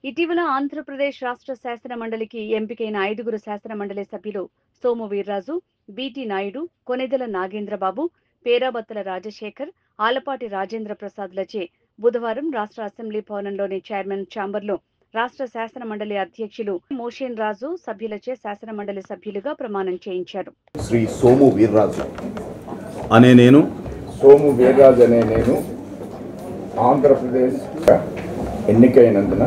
ఇటీవల ఆంధ్రప్రదేశ్ రాష్ట్ర శాసన మండలికి ఎంపికైన 5గురు శాసన మండలి సభ్యులు సోము వీర్రాజు, బీటీ నాయుడు, కొనెదెల నాగేంద్రబాబు, పేరాబత్తుల రాజశేఖర్, ఆలపాటి రాజేంద్ర ప్రసాద్లచే బుధవారం రాష్ట్ర అసెంబ్లీ భవనంలోని చైర్మన్ ఛాంబర్లో రాష్ట్ర శాసన మండలి అధ్యక్షులు మోషేన్ రాజు సభ్యులచే శాసన మండలి సభ్యులుగా ప్రమాణం చేయించారు. శ్రీ సోము వీర్రాజు అనే నేను ఆంధ్రప్రదేశ్ ఎన్నికైనందున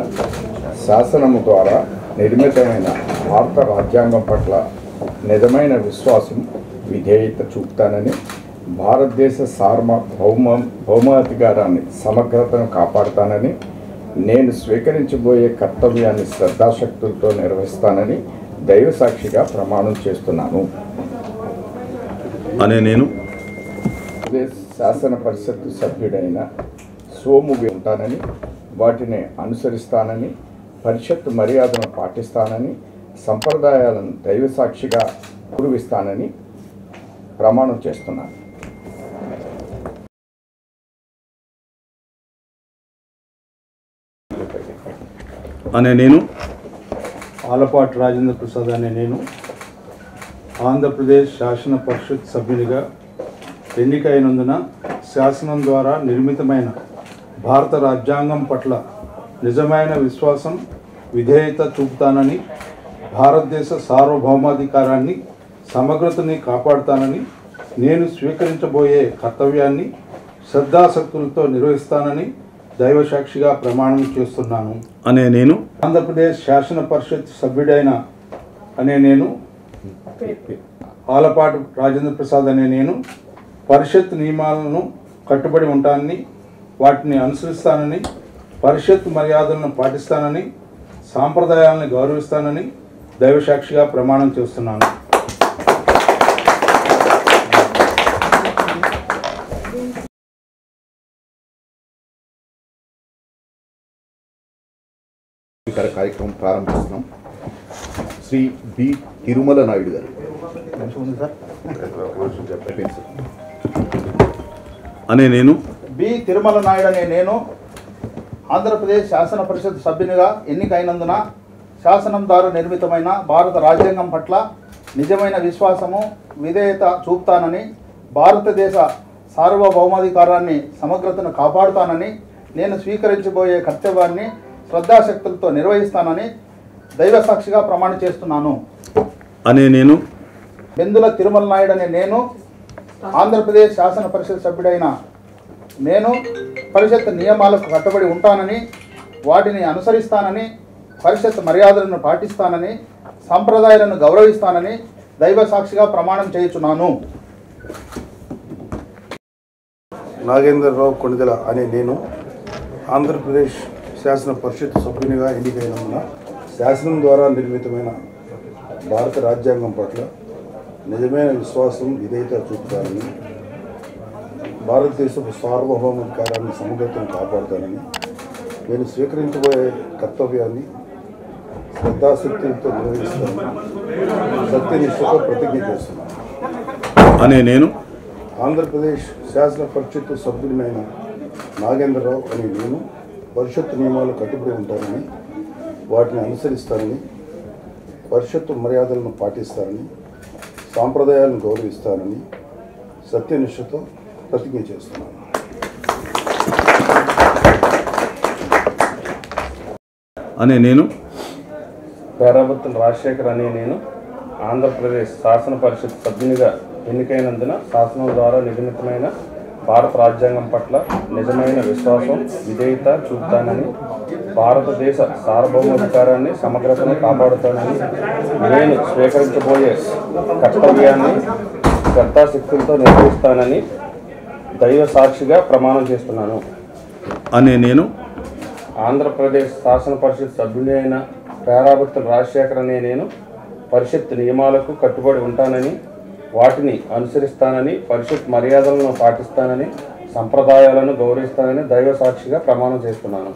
శాసనము ద్వారా నిర్మితమైన భారత రాజ్యాంగం పట్ల నిజమైన విశ్వాసం, విధేయత చూపుతానని, భారతదేశ భౌమాధికారాన్ని సమగ్రతను కాపాడుతానని, నేను స్వీకరించబోయే కర్తవ్యాన్ని శ్రద్ధాశక్తులతో నిర్వహిస్తానని దైవ సాక్షిగా ప్రమాణం చేస్తున్నాను. అనే నేను శాసన పరిషత్ సభ్యుడైన సోము ఉంటానని, వాటిని అనుసరిస్తానని, పరిషత్ మర్యాదను పాటిస్తానని, సంప్రదాయాలను దైవ సాక్షిగా గౌరవిస్తానని ప్రమాణం చేస్తున్నాను. అనే నేను ఆలపాటి రాజేంద్ర ప్రసాద్ అనే నేను ఆంధ్రప్రదేశ్ శాసన పరిషత్ సభ్యునిగా ఎన్నికైనందున శాసనం ద్వారా నిర్మితమైన భారత రాజ్యాంగం పట్ల నిజమైన విశ్వాసం, విధేయత చూపుతానని, భారతదేశ సార్వభౌమాధికారాన్ని సమగ్రతని కాపాడుతానని, నేను స్వీకరించబోయే కర్తవ్యాన్ని శ్రద్ధాశక్తులతో నిర్వహిస్తానని దైవసాక్షిగా ప్రమాణం చేస్తున్నాను. అనే నేను ఆంధ్రప్రదేశ్ శాసన పరిషత్ సభ్యుడైన అనే నేను ఆలపాటి రాజేంద్ర ప్రసాద్ అనే నేను పరిషత్ నియమాలను కట్టుబడి ఉంటానని, వాటిని అనుసరిస్తానని, పరిషత్ మర్యాదలను పాటిస్తానని, సాంప్రదాయాలను గౌరవిస్తానని దైవసాక్షిగా ప్రమాణం చేస్తున్నాను. కార్యక్రమం ప్రారంభిస్తున్నాం. శ్రీ బి తిరుమల నాయుడు గారు. అనే నేను బి తిరుమల నాయుడు అనే నేను ఆంధ్రప్రదేశ్ శాసన పరిషత్ సభ్యునిగా ఎన్నికైనందున శాసనం ద్వారా నిర్మితమైన భారత రాజ్యాంగం పట్ల నిజమైన విశ్వాసము, విధేయత చూపుతానని, భారతదేశ సార్వభౌమాధికారాన్ని సమగ్రతను కాపాడుతానని, నేను స్వీకరించబోయే కర్తవ్యాన్ని శ్రద్ధాశక్తులతో నిర్వహిస్తానని దైవ సాక్షిగా ప్రమాణం చేస్తున్నాను. అనే నేను బెందుల తిరుమల నాయుడు అనే నేను ఆంధ్రప్రదేశ్ శాసన పరిషత్ సభ్యుడైన నేను పరిషత్ నియమాలకు కట్టుబడి ఉంటానని, వాటిని అనుసరిస్తానని, పరిషత్ మర్యాదలను పాటిస్తానని, సంప్రదాయాలను గౌరవిస్తానని దైవ సాక్షిగా ప్రమాణం చేయుచున్నాను. నాగేంద్రరావు కొనెదెల అనే నేను ఆంధ్రప్రదేశ్ శాసన పరిషత్ సభ్యునిగా ఎన్నికైనందున శాసనం ద్వారా నిర్మితమైన భారత రాజ్యాంగం పట్ల నిజమైన విశ్వాసం, విధేయత చూపుతానని, భారతదేశపు సార్వభౌమాధికారాన్ని సమగ్రతను కాపాడుతానని, నేను స్వీకరించబోయే కర్తవ్యాన్ని శ్రద్ధాశక్తులతో నిర్వహిస్తానని సత్యనిష్టతో ప్రతిజ్ఞ చేస్తున్నాను. అనే నేను ఆంధ్రప్రదేశ్ శాసన పరిషత్ సభ్యుడినైన నాగేంద్రరావు అనే నేను పరిషత్ నియమాలు కట్టుబడి ఉంటానని, వాటిని అనుసరిస్తానని, పరిషత్తు మర్యాదలను పాటిస్తానని, సాంప్రదాయాలను గౌరవిస్తానని సత్యనిష్టతో ప్రతిజ్ఞ చేస్తున్నాను. అనే నేను పేరాబత్తుల రాజశేఖర్ అనే నేను ఆంధ్రప్రదేశ్ శాసన పరిషత్ సభ్యునిగా ఎన్నికైనందున శాసనం ద్వారా నిర్మితమైన భారత రాజ్యాంగం పట్ల నిజమైన విశ్వాసం, విధేయత చూపుతానని, భారతదేశ సార్వభౌమాధికారాన్ని సమగ్రతను కాపాడుతానని, నేను స్వీకరించబోయే కర్తవ్యాన్ని శ్రద్ధాశక్తులతో నిర్వహిస్తానని దైవ సాక్షిగా ప్రమాణం చేస్తున్నాను. అనే నేను ఆంధ్రప్రదేశ్ శాసన పరిషత్ సభ్యుడైన పేరాబత్తుల రాజశేఖర్ అనే నేను పరిషత్ నియమాలకు కట్టుబడి ఉంటానని, వాటిని అనుసరిస్తానని, పరిషత్ మర్యాదలను పాటిస్తానని, సంప్రదాయాలను గౌరవిస్తానని దైవ సాక్షిగా ప్రమాణం చేస్తున్నాను.